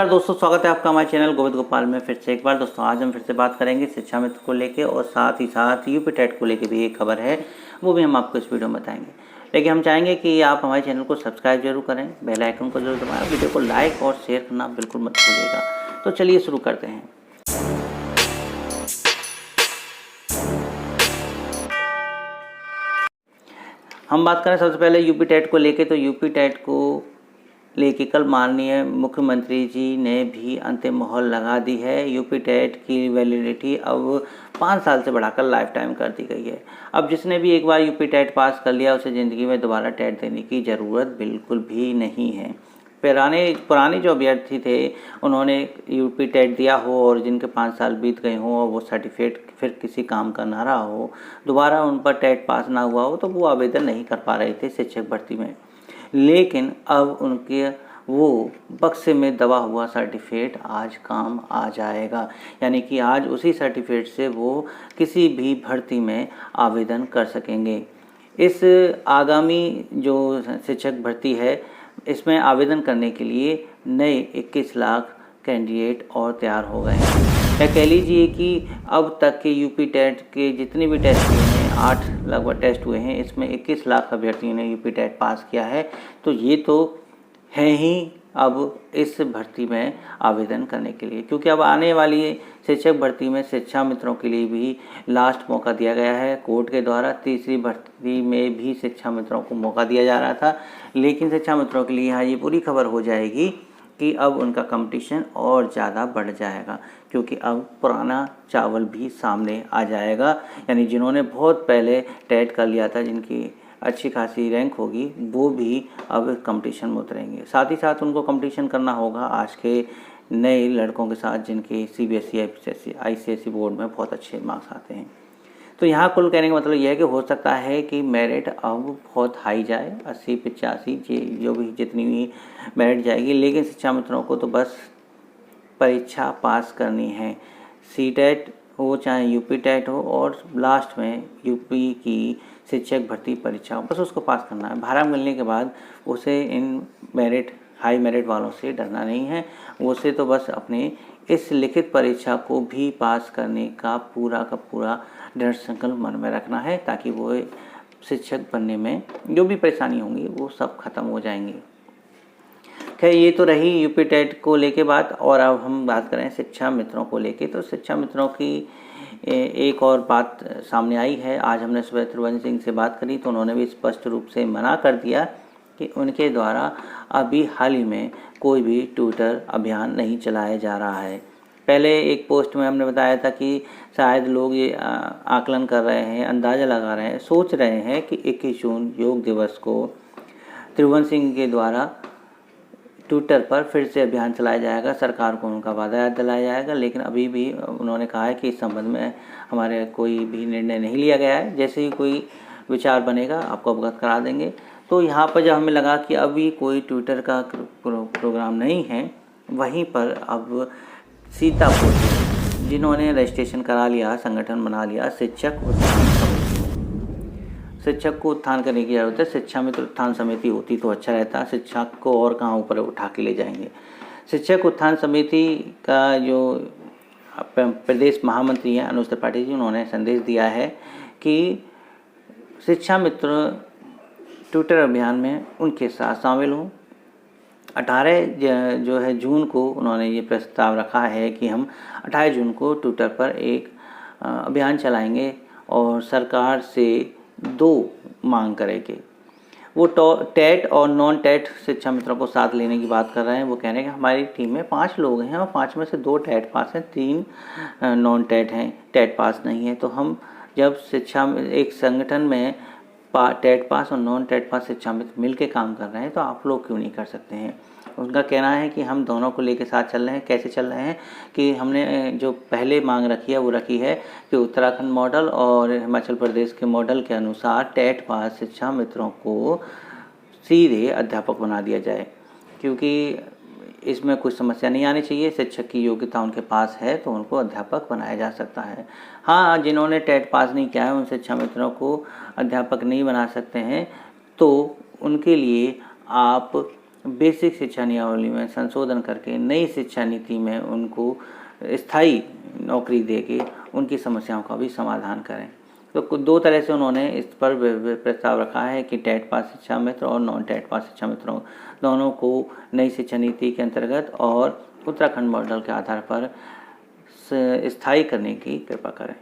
नमस्कार दोस्तों, स्वागत है आपका हमारे चैनल गोविंद गोपाल में फिर से एक बार। दोस्तों आज हम फिर से बात करेंगे शिक्षा मित्र को लेके और साथ ही साथ यूपी टेट को लेके भी एक खबर है, वो भी हम आपको इस वीडियो में बताएंगे। लेकिन हम चाहेंगे कि आप हमारे चैनल को सब्सक्राइब जरूर करें, बेल आइकन को जरूर दबाएं, वीडियो को लाइक और शेयर करना बिल्कुल मत भूलिएगा। तो चलिए शुरू करते हैं। हम बात करें सबसे पहले यूपी टेट को लेके, तो यूपी टेट को लेके कल माननीय मुख्यमंत्री जी ने भी अंतिम मोहर लगा दी है। यूपी टेट की वैलिडिटी अब 5 साल से बढ़ाकर लाइफ टाइम कर दी गई है। अब जिसने भी एक बार यूपी टेट पास कर लिया उसे ज़िंदगी में दोबारा टेट देने की ज़रूरत बिल्कुल भी नहीं है। पुराने जो अभ्यर्थी थे उन्होंने यूपी टेट दिया हो और जिनके 5 साल बीत गए हों और वो सर्टिफिकेट फिर किसी काम का ना रहा हो, दोबारा उन पर टेट पास ना हुआ हो, तो वो आवेदन नहीं कर पा रहे थे शिक्षक भर्ती में। लेकिन अब उनके वो बक्से में दबा हुआ सर्टिफिकेट आज काम आ जाएगा, यानी कि आज उसी सर्टिफिकेट से वो किसी भी भर्ती में आवेदन कर सकेंगे। इस आगामी जो शिक्षक भर्ती है, इसमें आवेदन करने के लिए नए 21 लाख कैंडिडेट और तैयार हो गए हैं। या कह लीजिए कि अब तक के यूपी टेट के जितने भी टेस्ट हुए हैं, 8 लगभग टेस्ट हुए हैं, इसमें 21 लाख अभ्यर्थियों ने यूपी टेट पास किया है। तो ये तो है ही अब इस भर्ती में आवेदन करने के लिए, क्योंकि अब आने वाली शिक्षक भर्ती में शिक्षा मित्रों के लिए भी लास्ट मौका दिया गया है। कोर्ट के द्वारा तीसरी भर्ती में भी शिक्षा मित्रों को मौका दिया जा रहा था, लेकिन शिक्षा मित्रों के लिए यहाँ ये पूरी खबर हो जाएगी कि अब उनका कंपटीशन और ज़्यादा बढ़ जाएगा, क्योंकि अब पुराना चावल भी सामने आ जाएगा। यानी जिन्होंने बहुत पहले टेट कर लिया था, जिनकी अच्छी खासी रैंक होगी, वो भी अब कंपटीशन में उतरेंगे। साथ ही साथ उनको कंपटीशन करना होगा आज के नए लड़कों के साथ, जिनके CBSE ICSE बोर्ड में बहुत अच्छे मार्क्स आते हैं। तो यहाँ कुल कहने का मतलब यह है कि हो सकता है कि मेरिट अब बहुत हाई जाए, 80-85 जो भी जितनी भी मेरिट जाएगी। लेकिन शिक्षा मित्रों को तो बस परीक्षा पास करनी है, CTET हो चाहे यूपी टेट हो, और लास्ट में यूपी की शिक्षक भर्ती परीक्षा हो, बस उसको पास करना है। भाड़ा मिलने के बाद उसे इन हाई मेरिट वालों से डरना नहीं है। उसे तो बस अपने इस लिखित परीक्षा को भी पास करने का पूरा दृढ़ संकल्प मन में रखना है, ताकि वो शिक्षक बनने में जो भी परेशानी होंगी वो सब खत्म हो जाएंगी। खैर, ये तो रही यूपी टेट को लेके बात। और अब हम बात करें शिक्षा मित्रों को लेके, तो शिक्षा मित्रों की एक और बात सामने आई है। आज हमने सुबह त्रिवेंद्र सिंह से बात करी, तो उन्होंने भी स्पष्ट रूप से मना कर दिया कि उनके द्वारा अभी हाल ही में कोई भी ट्विटर अभियान नहीं चलाया जा रहा है। पहले एक पोस्ट में हमने बताया था कि शायद लोग ये आकलन कर रहे हैं, अंदाज़ा लगा रहे हैं, सोच रहे हैं कि 21 जून योग दिवस को त्रिवेंद्र सिंह के द्वारा ट्विटर पर फिर से अभियान चलाया जाएगा, सरकार को उनका वादा याद दिलाया जाएगा। लेकिन अभी भी उन्होंने कहा है कि इस संबंध में हमारे कोई भी निर्णय नहीं लिया गया है, जैसे ही कोई विचार बनेगा आपको अवगत करा देंगे। तो यहाँ पर जब हमें लगा कि अभी कोई ट्विटर का प्रोग्राम नहीं है, वहीं पर अब सीतापुर जिन्होंने रजिस्ट्रेशन करा लिया, संगठन बना लिया शिक्षक उत्थान समिति, शिक्षक को उत्थान करने की जरूरत है। शिक्षा मित्र उत्थान समिति होती तो अच्छा रहता, शिक्षक को और कहाँ ऊपर उठा के ले जाएंगे। शिक्षक उत्थान समिति का जो प्रदेश महामंत्री हैं अनुज त्रिपाठी जी, उन्होंने संदेश दिया है कि शिक्षा मित्र ट्विटर अभियान में उनके साथ शामिल हों। 18 जो है जून को उन्होंने ये प्रस्ताव रखा है कि हम 28 जून को ट्विटर पर एक अभियान चलाएंगे और सरकार से 2 मांग करेंगे। वो टेट और नॉन टेट शिक्षा मित्रों को साथ लेने की बात कर रहे हैं। वो कह रहे हैं कि हमारी टीम में 5 लोग हैं और 5 में से 2 टेट पास हैं, 3 नॉन टेट हैं, टेट पास नहीं है। तो हम जब एक संगठन में टेट पास और नॉन टेट पास शिक्षा मित्र मिल के काम कर रहे हैं, तो आप लोग क्यों नहीं कर सकते हैं। उनका कहना है कि हम दोनों को लेके साथ चल रहे हैं। कैसे चल रहे हैं कि हमने जो पहले मांग रखी है वो रखी है कि उत्तराखंड मॉडल और हिमाचल प्रदेश के मॉडल के अनुसार टेट पास शिक्षा मित्रों को सीधे अध्यापक बना दिया जाए, क्योंकि इसमें कुछ समस्या नहीं आनी चाहिए। शिक्षक की योग्यता उनके पास है तो उनको अध्यापक बनाया जा सकता है। हाँ, जिन्होंने टेट पास नहीं किया है उन शिक्षा मित्रों को अध्यापक नहीं बना सकते हैं, तो उनके लिए आप बेसिक शिक्षा नियमावली में संशोधन करके नई शिक्षा नीति में उनको स्थायी नौकरी देके उनकी समस्याओं का भी समाधान करें। तो दो तरह से उन्होंने इस पर प्रस्ताव रखा है कि टेट पास शिक्षा मित्र और नॉन टेट पास शिक्षा मित्रों दोनों को नई शिक्षा नीति के अंतर्गत और उत्तराखंड मॉडल के आधार पर स्थायी करने की कृपा करें।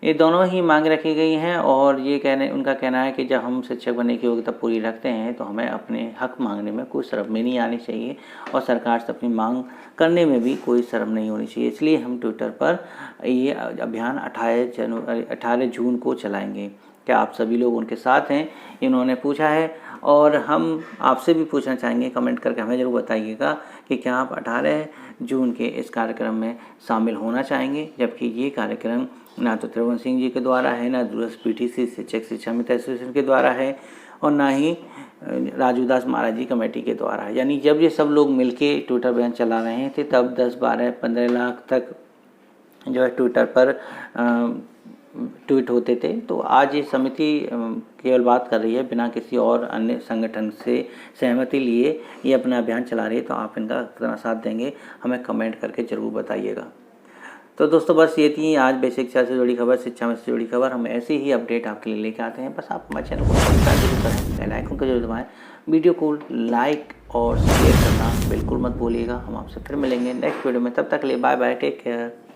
ये दोनों ही मांग रखी गई हैं और ये उनका कहना है कि जब हम शिक्षक बनने की योग्यता पूरी रखते हैं तो हमें अपने हक मांगने में कोई शर्म भी नहीं आनी चाहिए और सरकार से अपनी मांग करने में भी कोई शर्म नहीं होनी चाहिए। इसलिए हम ट्विटर पर ये अभियान 18 जून को चलाएंगे। क्या आप सभी लोग उनके साथ हैं, इन्होंने पूछा है। और हम आपसे भी पूछना चाहेंगे, कमेंट करके हमें ज़रूर बताइएगा कि क्या आप 18 जून के इस कार्यक्रम में शामिल होना चाहेंगे। जबकि ये कार्यक्रम ना तो त्रिभुवन सिंह जी के द्वारा है, ना दूरस्थ पीटीसी शिक्षक शिक्षा मित्र एसोसिएशन के द्वारा है और ना ही राजू दास महाराज जी कमेटी के द्वारा है। यानी जब ये सब लोग मिलके ट्विटर अभियान चला रहे थे तब 10, 12, 15 लाख तक जो है ट्विटर पर ट्वीट होते थे। तो आज ये समिति केवल बात कर रही है बिना किसी और अन्य संगठन से सहमति लिए ये अपना अभियान चला रही है। तो आप इनका कितना साथ देंगे हमें कमेंट करके ज़रूर बताइएगा। तो दोस्तों बस ये थी आज बेसिक शिक्षा से जुड़ी खबर, शिक्षा में से जुड़ी खबर। हम ऐसी ही अपडेट आपके लिए लेके आते हैं। बस आप हमारे चैनल को सब्सक्राइब जरूर करें, बेल आइकन को जरूर दबाएं, वीडियो को लाइक और शेयर करना बिल्कुल मत भूलिएगा। हम आपसे फिर मिलेंगे नेक्स्ट वीडियो में, तब तक के लिए बाय बाय, टेक केयर।